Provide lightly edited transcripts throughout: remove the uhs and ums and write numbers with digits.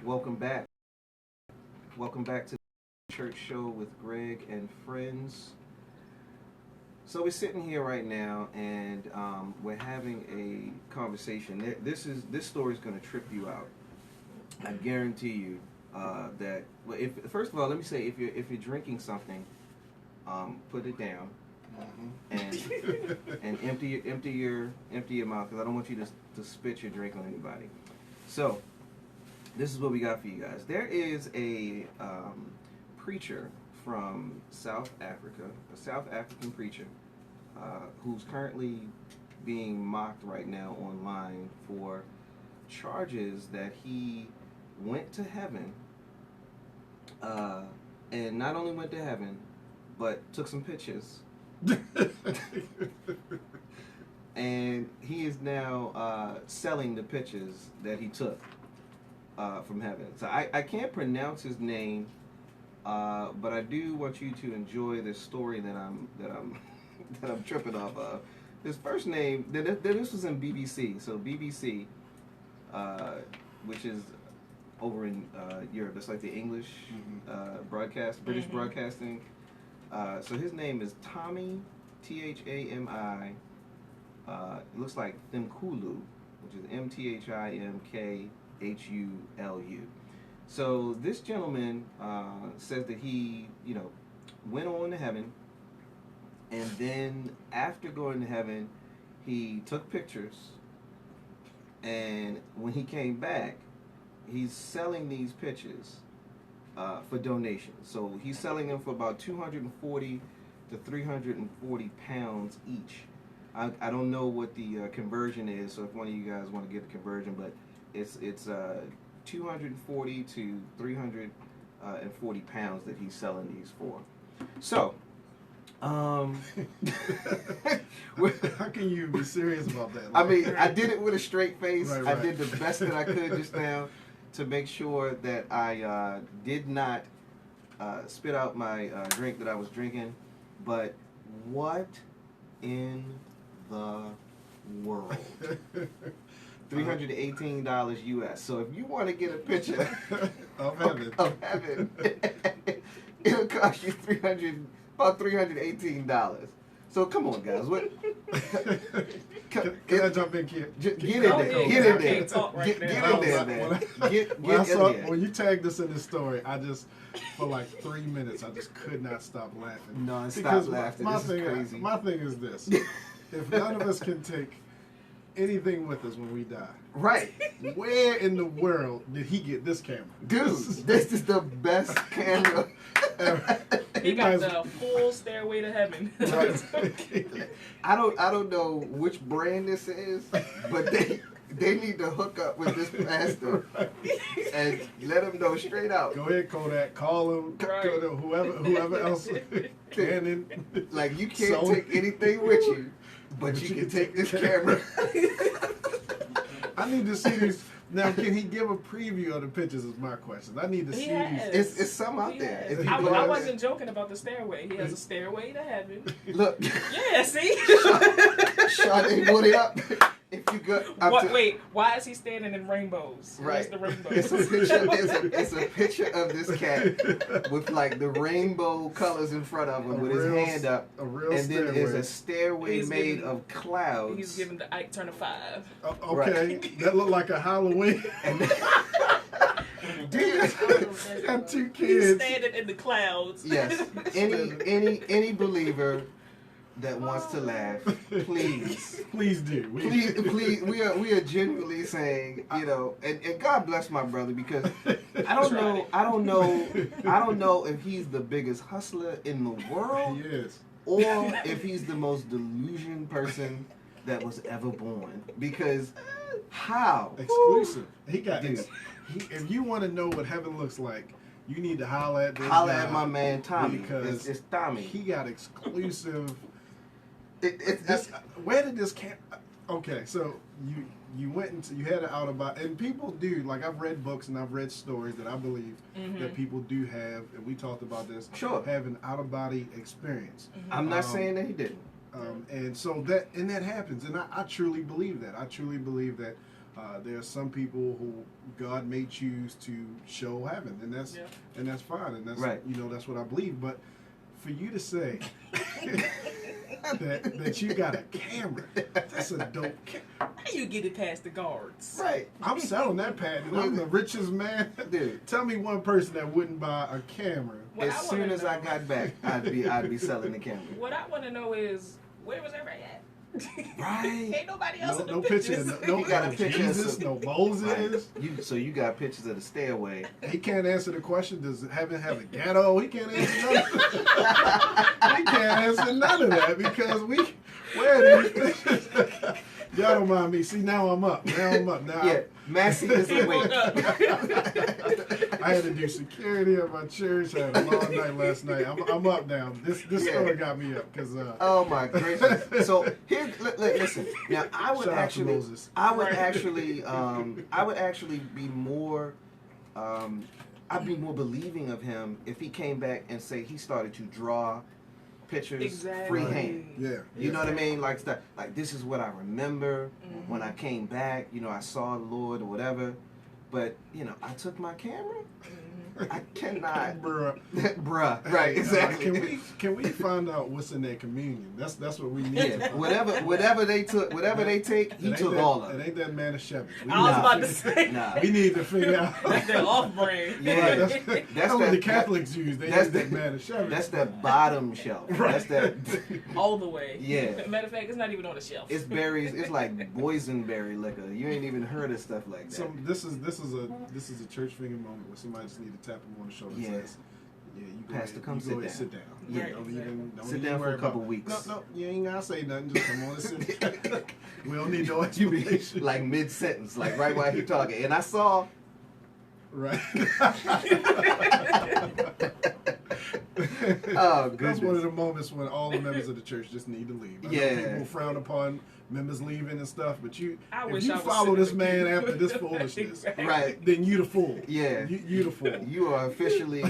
Welcome back. Welcome back to the church show with Greg and friends. So we're sitting here right now, and we're having a conversation. This story is going to trip you out. I guarantee you that. Well, if first of all, let me say, if you're drinking something, put it down and empty your mouth, because I don't want you to spit your drink on anybody. So this is what we got for you guys. There is a preacher from South Africa, a South African preacher, who's currently being mocked right now online for charges that he went to heaven, and not only went to heaven, but took some pictures. And he is now selling the pictures that he took from heaven. So I can't pronounce his name, but I do want you to enjoy this story that I'm that I'm tripping off of. His first name, this was in BBC. So BBC, which is over in Europe, it's like the English British Broadcasting. So his name is Tommy, Thami. It looks like Thimkhulu, which is Mthimkhulu. So this gentleman says that he, went on to heaven, and then after going to heaven, he took pictures, and when he came back, he's selling these pictures for donations. So he's selling them for about 240 to 340 pounds each. I don't know what the conversion is, so if one of you guys want to get the conversion, but it's 240 to 340 pounds that he's selling these for. So, how can you be serious about that? I mean, I did it with a straight face. Right. I did the best that I could just now to make sure that I did not spit out my drink that I was drinking. But what in the world? $318 US. So if you want to get a picture of heaven, it'll cost you about $318. So come on, guys. What? Can I jump in here? Get in there. Get in there. Get in there, man. Get in there. When you tagged us in this story, I just, for like 3 minutes, I just could not stop laughing. No, stop laughing. This is crazy. My thing is this. If none of us can take anything with us when we die, right? Where in the world did he get this camera? Dude, this is the best camera ever. He got the full stairway to heaven. Right. I don't know which brand this is, but they need to hook up with this pastor and let him know straight out. Go ahead, Kodak. Call him. Right. Go to whoever else. Canon. Like, you can't take anything with you, but you can take this camera. I need to see these. Now, can he give a preview of the pictures is my question. I need to see these. It's some out there. I wasn't joking about the stairway. He has a stairway to heaven. Look. Yeah, see? Sade, put it up. If you go, wait, why is he standing in rainbows? Right. Where's the rainbow? It's a picture of this cat with like the rainbow colors in front of him with his hand up. And then there's a stairway made of clouds. He's giving the Ike Turner 5. Okay, right. That looked like a Halloween. Dude, got 2 kids. He's standing in the clouds. Yes. Any believer that wants to laugh, please do. Please, we are genuinely saying, and God bless my brother, because I don't know if he's the biggest hustler in the world. He is. Or if he's the most delusioned person that was ever born. Because how? Exclusive. He got if you want to know what heaven looks like, you need to holler at this Holler guy at my man Tommy. Because it's Tommy. He got exclusive. It's where did this camp? Okay, so you went into, you had an out of body, and people do, like, I've read books and I've read stories that I believe that people do have, and we talked about this. Sure. Have an out of body experience. I'm not saying that he didn't. And so that happens, and I truly believe that. I truly believe that There are some people who God may choose to show heaven, and that's fine, and that's right. That's what I believe. But for you to say that you got a camera, that's a dope camera. How you get it past the guards? Right. I'm selling that patent. I'm the richest man. Dude, Tell me one person that wouldn't buy a camera. What as soon as I got back, I'd be selling the camera. What I want to know is, where was everybody at? Right. Ain't nobody else in the No pictures. picture. No, You got a no picture Jesus. of- No Moses. Right. So you got pictures of the stairway. He can't answer the question. Does heaven have a ghetto? He can't answer none of that. He can't answer none of that because where are these pictures? Y'all don't mind me. See, now I'm up. Now Yeah, Massey is awake. I had to do security at my church. I had a long night last night. I'm up now. This story got me up because. Oh my gracious! So here, listen. Now I would Shout out to actually, Moses. I would actually be more, I'd be more believing of him if he came back and say he started to draw pictures Exactly. freehand. Yeah. You know what I mean? Like stuff. Like this is what I remember when I came back. I saw the Lord or whatever. But I took my camera. I cannot, Bruh. bruh. Right, exactly. Can we find out what's in their communion? That's what we need. Yeah, whatever they take, he took all of it. it. ain't that man of shepherd. I was about to say. Nah. We need to figure out. That's their off-brand. Yeah. That's That's what that- the Catholics use. They that's use that the- man of shepherd. That's that bottom shelf. That's that. All the way. Yeah. Matter of fact, it's not even on the shelf. It's berries. It's like boysenberry liquor. You ain't even heard of stuff like that. So this is a church finger moment where somebody just need to tap them on the shoulder and Yeah. says, "Yeah, you go Pastor, ahead, come you sit go ahead, down." sit down. Yeah. Don't Sit even down for worry a couple about- weeks. No, you ain't gotta say nothing. Just come on and sit down. We don't need no You be explanation. like mid sentence, like right while he talking. And I saw. Right. Oh That's goodness. one of the moments when all the members of the church just need to leave. I know Yeah. people frown upon members leaving and stuff, but I if wish you I was follow sitting this in the man pew. after this foolishness, Exactly. Right. then you the fool. Yeah. You the fool. You are officially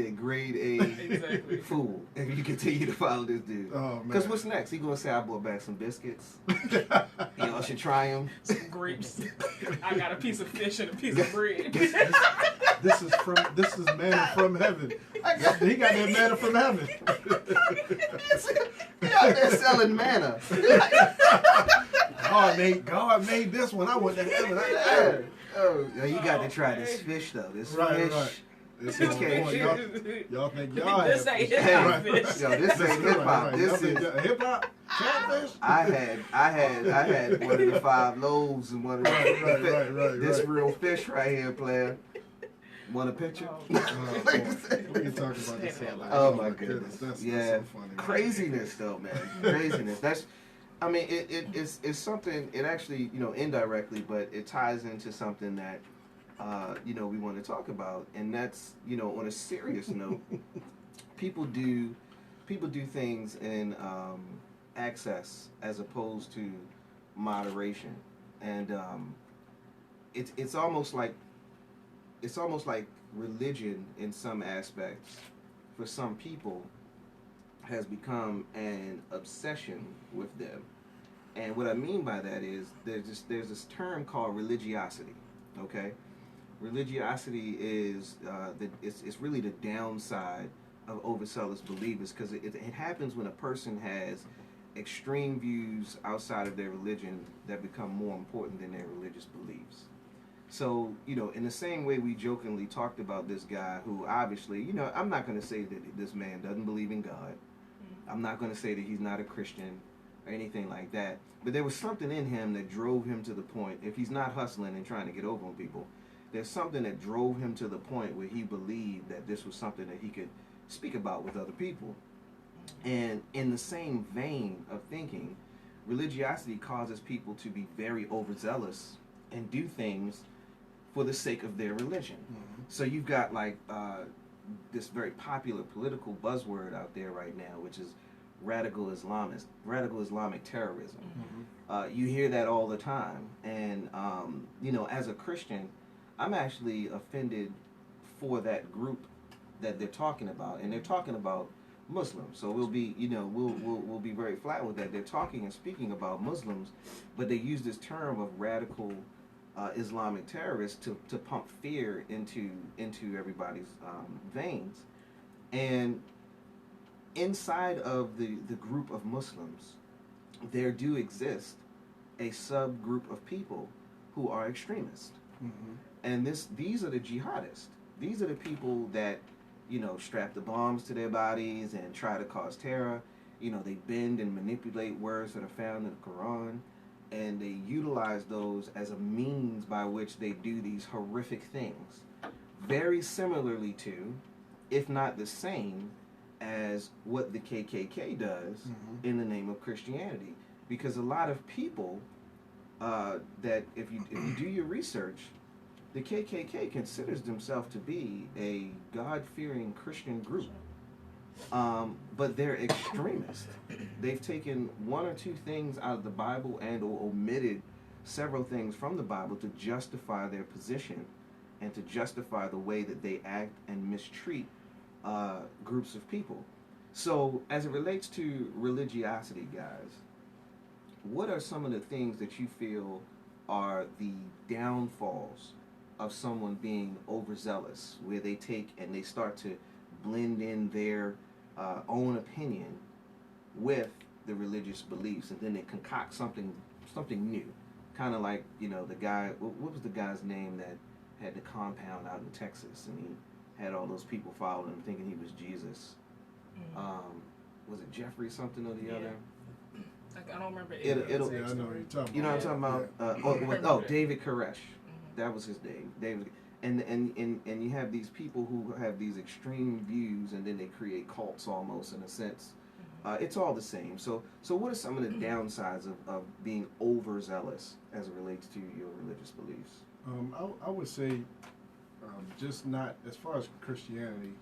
a grade A Exactly. fool if you continue to follow this dude. Oh, man. Because what's next? He gonna say I brought back some biscuits. Y'all should try them. Some grapes. I got a piece of fish and a piece of bread. This is manna from heaven. He got that manna from heaven. They out there selling manna. God made this one. I went to heaven. Oh, you got to try this fish though. This Right. fish. This This is can't- y'all think y'all This have- ain't Hey, hip-hop yo, fish. this ain't hip hop. This is. hip hop catfish. I had one of the 5 loaves and one of the. Right. This real fish right here, player. Want a picture? Oh, We can talk about this all night. Oh my goodness. That's Yeah. so funny. Craziness though, man. Craziness. That's, I mean, it's something, it actually, indirectly, but it ties into something that, we want to talk about. And that's, on a serious note, people do things in excess as opposed to moderation. And it's almost like religion in some aspects for some people has become an obsession with them. And what I mean by that is there's this term called religiosity. Okay, religiosity is it's really the downside of overzealous believers, because it happens when a person has extreme views outside of their religion that become more important than their religious beliefs. So, in the same way we jokingly talked about this guy who obviously, I'm not going to say that this man doesn't believe in God. I'm not going to say that he's not a Christian or anything like that. But there was something in him that drove him to the point, if he's not hustling and trying to get over on people, there's something that drove him to the point where he believed that this was something that he could speak about with other people. And in the same vein of thinking, religiosity causes people to be very overzealous and do things for the sake of their religion. Mhm. So you've got like this very popular political buzzword out there right now, which is radical Islamic terrorism. Mhm. You hear that all the time, and as a Christian, I'm actually offended for that group that they're talking about, and they're talking about Muslims. So we'll be, we'll be very flat with that. They're talking and speaking about Muslims, but they use this term of radical Islamic terrorists to pump fear into everybody's veins. And inside of the group of Muslims, there do exist a subgroup of people who are extremists. Mm-hmm. And these are the jihadists. These are the people that, strap the bombs to their bodies and try to cause terror. They bend and manipulate words that are found in the Quran, and they utilize those as a means by which they do these horrific things. Very similarly to, if not the same, as what the KKK does Mm-hmm. in the name of Christianity. Because a lot of people that if you do your research, the KKK considers themselves to be a God-fearing Christian group, but they're extremists. They've taken one or two things out of the Bible and or omitted several things from the Bible to justify their position and to justify the way that they act and mistreat groups of people. So as it relates to religiosity, guys, what are some of the things that you feel are the downfalls of someone being overzealous, where they take and they start to blend in their own opinion with the religious beliefs, and then they concoct something new, kind of like the guy. What was the guy's name that had the compound out in Texas, and he had all those people following him thinking he was Jesus? Was it Jeffrey something or the other? I don't remember. It'll. Yeah, I know what you're talking about. You know what I'm talking about? David Koresh. That was his name. David. And you have these people who have these extreme views, and then they create cults almost in a sense. It's all the same. So what are some of the downsides of being overzealous as it relates to your religious beliefs? I would say, just not as far as Christianity,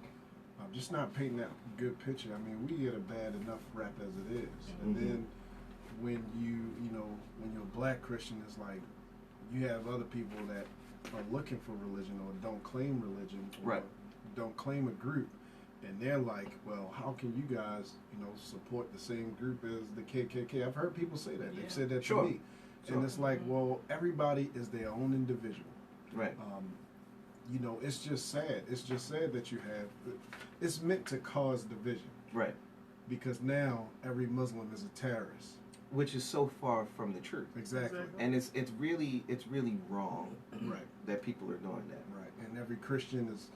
just not painting that good picture. I mean, we get a bad enough rap as it is, and then when when you're a black Christian, it's like you have other people that are looking for religion or don't claim religion or Right. don't claim a group, and they're like, well, how can you guys support the same group as the KKK? I've heard people say that. They've said that Sure. to me. And it's like, well, everybody is their own individual. Right. It's just sad. It's just sad that you have. It's meant to cause division. Right. Because now every Muslim is a terrorist. Which is so far from the truth. Exactly. And it's really wrong Right. that people are doing that. Right. And every Christian is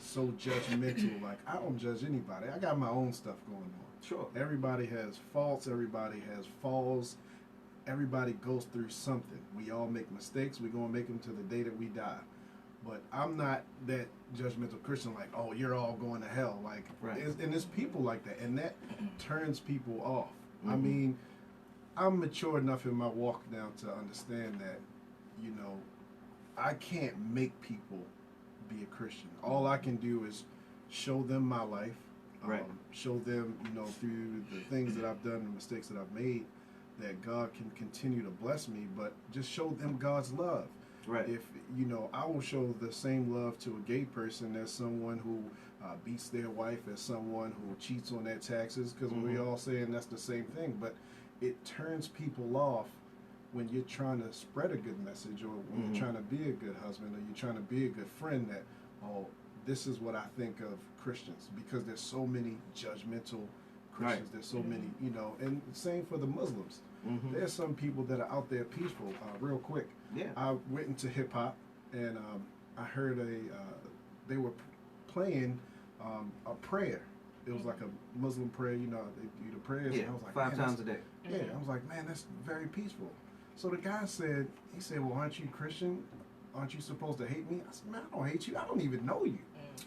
so judgmental. Like, I don't judge anybody. I got my own stuff going on. Sure. Everybody has faults. Everybody has falls. Everybody goes through something. We all make mistakes. We're going to make them to the day that we die. But I'm not that judgmental Christian like, oh, you're all going to hell. Like, Right. And there's people like that. And that turns people off. I mean, I'm mature enough in my walk now to understand that, I can't make people be a Christian. All I can do is show them my life, Right. show them, through the things that I've done, the mistakes that I've made, that God can continue to bless me, but just show them God's love. Right. If, I will show the same love to a gay person as someone who beats their wife, as someone who cheats on their taxes, because we all saying that's the same thing, but it turns people off when you're trying to spread a good message, or when you're trying to be a good husband, or you're trying to be a good friend, that, oh, this is what I think of Christians, because there's so many judgmental Christians, Right. there's so many, and same for the Muslims. There's some people that are out there peaceful. Real quick, Yeah. I went into hip hop, and I heard they were playing a prayer. It was like a Muslim prayer, they do the prayers. Yeah. And I was like, 5 man, times a day. yeah, I was like, man, that's very peaceful. So the guy said, well, aren't you Christian? Aren't you supposed to hate me? I said, man, I don't hate you. I don't even know you.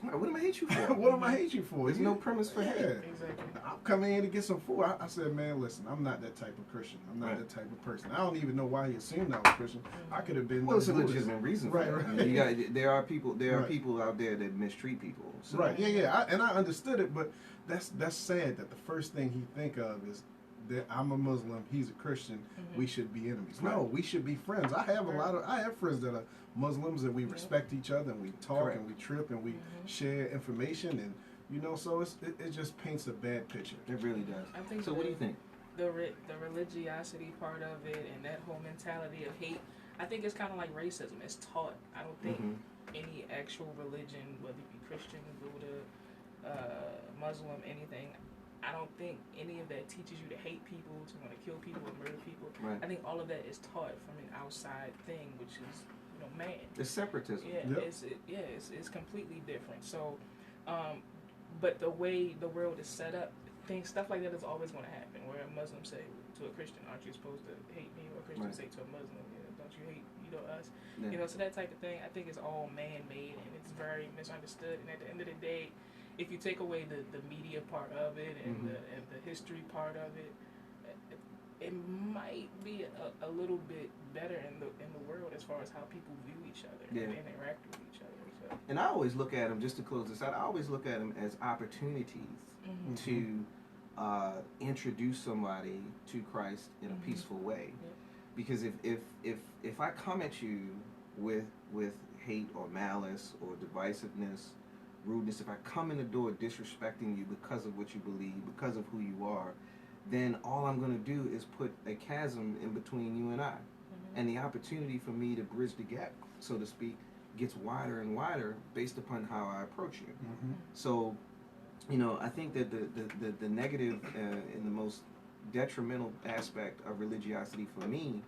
Right, what am I hate you for? What am I hate you for? There's no premise for hate. Exactly. I'm coming in to get some food. I said, man, listen, I'm not that type of Christian. I'm not Right. that type of person. I don't even know why he assumed I was Christian. I could have been. Well, it's a Buddhist. legitimate reason for Right, that. right. I mean, there are people Right. people out there that mistreat people. So. Right. Yeah. And I understood it, but that's sad that the first thing he think of is that I'm a Muslim, he's a Christian, we should be enemies. No, Right. we should be friends. I have friends that are Muslims, and we respect each other, and we talk Correct. and we trip and we share information, and You know, so it just paints a bad picture. It really does. I think So what do you think? The religiosity part of it and that whole mentality of hate, I think it's kind of like racism. It's taught. I don't think any actual religion, whether it be Christian, Buddha, Muslim, anything, I don't think any of that teaches you to hate people, to want to kill people, and murder people. Right. I think all of that is taught from an outside thing, which is, man. It's separatism. Yeah, Yep. it's completely different. So, but the way the world is set up, stuff like that is always going to happen. Where a Muslim say to a Christian, "Aren't you supposed to hate me?" Or a Christian say to a Muslim, "Don't you hate us?" Yeah. So that type of thing. I think is all man-made and it's very misunderstood. And at the end of the day, if you take away the media part of it and the history part of it, it might be a little bit better in the world as far as how people view each other and interact with each other. So. And I always look at them, just to close this out, I always look at them as opportunities to introduce somebody to Christ in a peaceful way. Yeah. Because if I come at you with hate or malice or divisiveness, rudeness, if I come in the door disrespecting you because of what you believe, because of who you are, then all I'm going to do is put a chasm in between you and I. And the opportunity for me to bridge the gap, so to speak, gets wider and wider based upon how I approach you. So, I think that the negative and the most detrimental aspect of religiosity for me,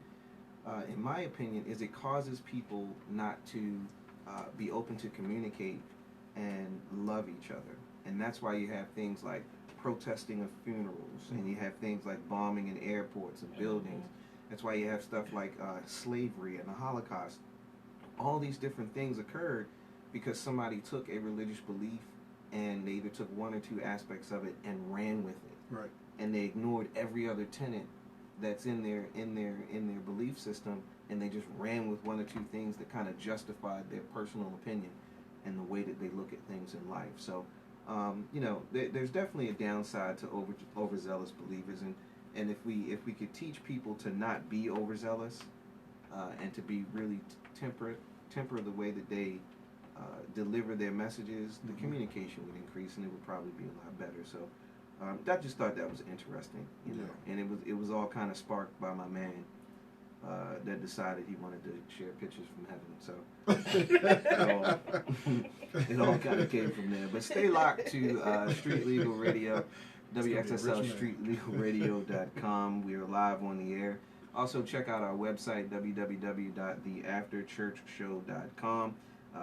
in my opinion, is it causes people not to be open to communicate and love each other. And that's why you have things like protesting of funerals, and you have things like bombing in airports and buildings. That's why you have stuff like slavery and the Holocaust. All these different things occurred because somebody took a religious belief and they either took one or two aspects of it and ran with it. Right. And they ignored every other tenet that's in their belief system, and they just ran with one or two things that kind of justified their personal opinion and the way that they look at things in life. So, there's definitely a downside to overzealous believers, and if we could teach people to not be overzealous and to be really temper the way that they deliver their messages, the communication would increase and it would probably be a lot better. So I just thought that was interesting, and it was all kind of sparked by my man that decided he wanted to share pictures from heaven. So it all kind of came from there. But stay locked to Street Legal Radio, WXSL StreetLegalRadio.com. We are live on the air. Also, check out our website, www.theafterchurchshow.com.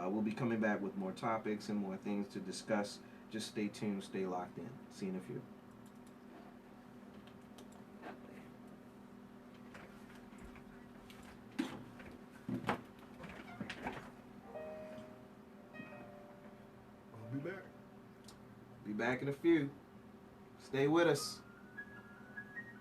We'll be coming back with more topics and more things to discuss. Just stay tuned, stay locked in. See you in a few. I'll be back. Be back in a few. Stay with us.